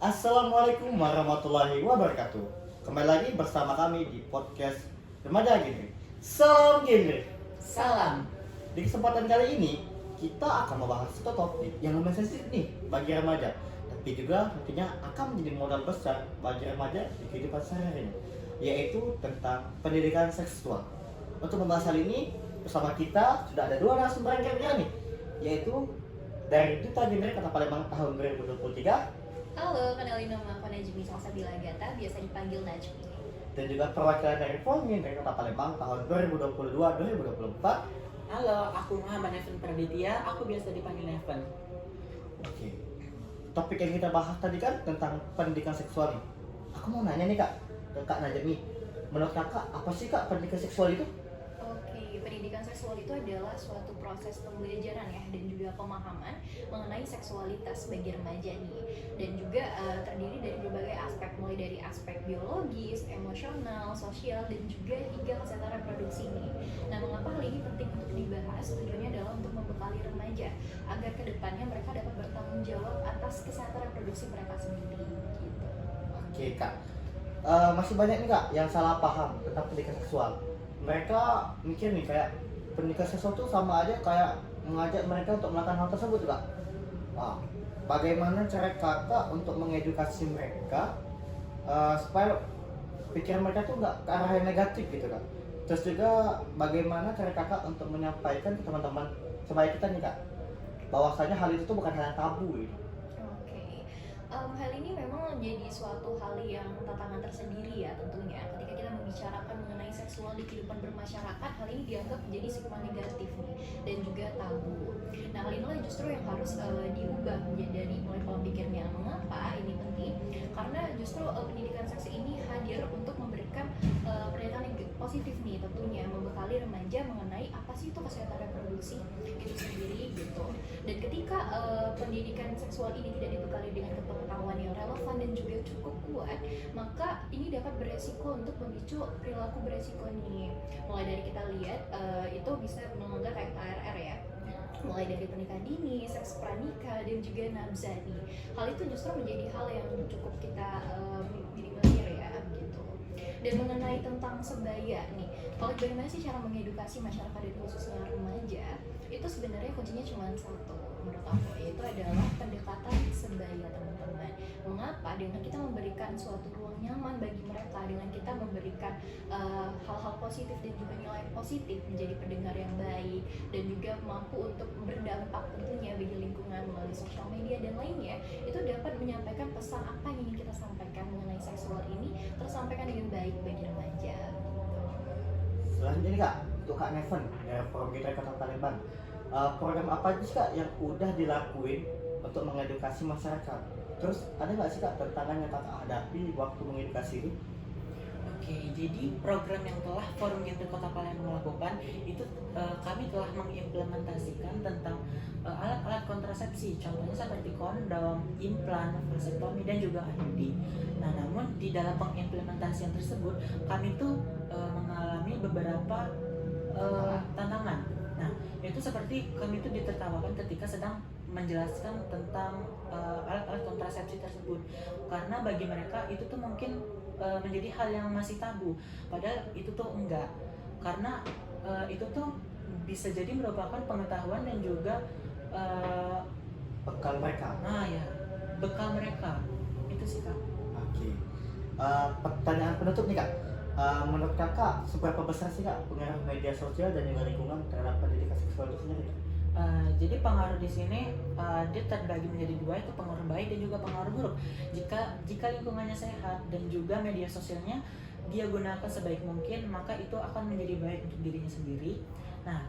Assalamualaikum warahmatullahi wabarakatuh. Kembali lagi bersama kami di podcast Remaja Genre. Salam genre. Salam. Di kesempatan kali ini kita akan membahas satu topik yang lumayan sensitif nih bagi remaja, tapi juga nantinya akan menjadi modal besar bagi remaja di kehidupan sehari-harinya, yaitu tentang pendidikan seksual. Untuk membahas hal ini bersama kita sudah ada dua narasumber yang kami nih, yaitu dari Duta Genre Kota Palembang tahun 2023. Halo, kenalin nama aku Najmi Salsabila Gata, biasa dipanggil Najmi. Dan juga perwakilan dari Formin dari Kota Palembang tahun 2022-2024. Halo, aku Muhammad Neven Praditya, aku biasa dipanggil Neven. Oke. Topik yang kita bahas tadi kan tentang pendidikan seksual nih. Aku mau nanya nih Kak, ke Kak Najmi. Menurut Kakak, apa sih Kak pendidikan seksual itu? Oke, pendidikan seksual itu adalah suatu proses pembelajaran ya dan juga pemahaman mengenai seksualitas bagi remaja nih. Dan juga terdiri dari berbagai aspek, mulai dari aspek biologis, emosional, sosial, dan juga hingga kesehatan reproduksi nih. Nah, mengapa hal ini penting untuk dibahas? Tujuannya adalah untuk membekali remaja agar kedepannya mereka dapat bertanggung jawab atas kesehatan reproduksi mereka sendiri gitu. Oke Kak. Masih banyak nih Kak yang salah paham tentang pendidikan seksual. Mereka mikir nih kayak pendidikan seksual tuh sama aja kayak mengajak mereka untuk melakukan hal tersebut Kak. Wah, bagaimana cara Kakak untuk mengedukasi mereka supaya pikiran mereka tuh nggak ke arah yang negatif gitu Kak. Terus juga bagaimana cara Kakak untuk menyampaikan ke teman-teman sebaya kita nih Kak, bahwasanya hal itu tuh bukan hal yang tabu gitu. Oke, hal ini memang menjadi suatu hal yang tantangan tersendiri ya tentunya. Ketika kita membicarakan mengenai seksual di kehidupan bermasyarakat, hal ini dianggap menjadi stigma negatif nih dan juga tabu. Nah, hal inilah justru yang harus diubah menjadi dari mulai pola pikirnya. Mengapa ini penting? Karena justru pendidikan seks ini hadir untuk memberikan pendidikan yang positif nih tentunya, membekali remaja mengenai apa sih itu kesehatan reproduksi itu sendiri gitu. Dan ketika pendidikan seksual ini tidak dibekali dengan pengetahuan yang relevan dan juga cukup kuat, maka ini dapat beresiko untuk memicu perilaku beresiko nih. Mulai dari kita lihat itu bisa melanggar kayak KRR ya, mulai dari pernikahan dini, seks pranikah, dan juga nabzah nih. Hal itu justru menjadi hal yang cukup kita minimalisir ya gitu. Dan mengenai tentang sebaya nih, kalau bagaimana sih cara mengedukasi masyarakat dan khususnya remaja, itu sebenarnya kuncinya cuma satu menurut aku, yaitu adalah pendekatan sebaya teman-teman. Mengapa? Dengan kita memberikan suatu ruang nyaman bagi mereka, dengan kita memberikan hal-hal positif dan juga nilai positif, menjadi pendengar yang baik dan juga mampu untuk berdampak tentunya bagi lingkungan melalui sosial media dan lainnya, itu dapat menyampaikan pesan apa yang ingin kita sampaikan mengenai seksual ini tersampaikan dengan baik bagi remaja. Selanjutnya nih Kak, untuk Kak Neven dari Forum Kita Kota Palembang, program apa aja sih Kak yang udah dilakuin untuk mengedukasi masyarakat? Terus ada nggak sih Kak tantangan yang Kakak hadapi waktu mengedukasi itu? Oke, jadi program yang telah Forum Genre Kota Palembang lakukan itu kami telah mengimplementasikan tentang alat-alat kontrasepsi, contohnya seperti kondom, implan, vasektomi, dan juga IUD. Nah, namun di dalam pengimplementasian tersebut kami tuh mengalami beberapa tantangan. Nah, itu seperti kami itu ditertawakan ketika sedang menjelaskan tentang alat-alat kontrasepsi tersebut, karena bagi mereka itu tuh mungkin menjadi hal yang masih tabu, padahal itu tuh enggak, karena itu tuh bisa jadi merupakan pengetahuan dan juga Bekal mereka. ya, bekal mereka itu sih Kak. Oke. Pertanyaan penutup nih Kak. Menurut Kakak seberapa besar sih Kak pengaruh media sosial dan juga lingkungan terhadap pendidikan seksual itu sendiri? Jadi pengaruh di sini dia terbagi menjadi dua, itu pengaruh baik dan juga pengaruh buruk. Jika lingkungannya sehat dan juga media sosialnya dia gunakan sebaik mungkin, maka itu akan menjadi baik untuk dirinya sendiri. Nah,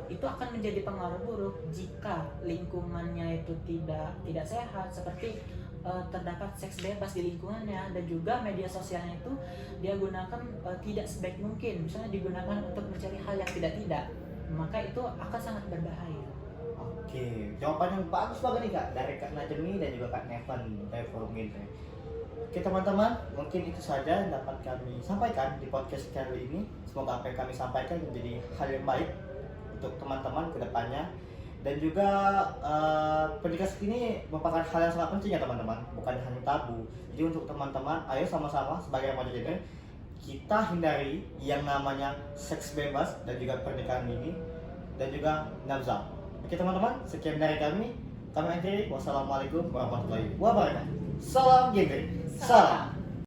itu akan menjadi pengaruh buruk jika lingkungannya itu tidak sehat, seperti terdapat seks bebas di lingkungannya, dan juga media sosialnya itu dia gunakan tidak sebaik mungkin, misalnya digunakan untuk mencari hal yang tidak, maka itu akan sangat berbahaya. Oke, jawaban yang bagus banget nih Kak dari Kak Najmi dan juga Kak Neven dari Forum Genre. Oke teman-teman, mungkin itu saja yang dapat kami sampaikan di podcast kali ini. Semoga apa yang kami sampaikan menjadi hal yang baik untuk teman-teman ke depannya. Dan juga pernikahan ini merupakan hal yang sangat penting ya teman-teman, bukan hanya tabu. Jadi untuk teman-teman, ayo sama-sama sebagai remaja gender kita hindari yang namanya seks bebas dan juga pernikahan ini dan juga nafsa. Oke teman-teman, sekian dari kami. Kami akhiri. Wassalamualaikum warahmatullahi wabarakatuh. Salam gender. Salam.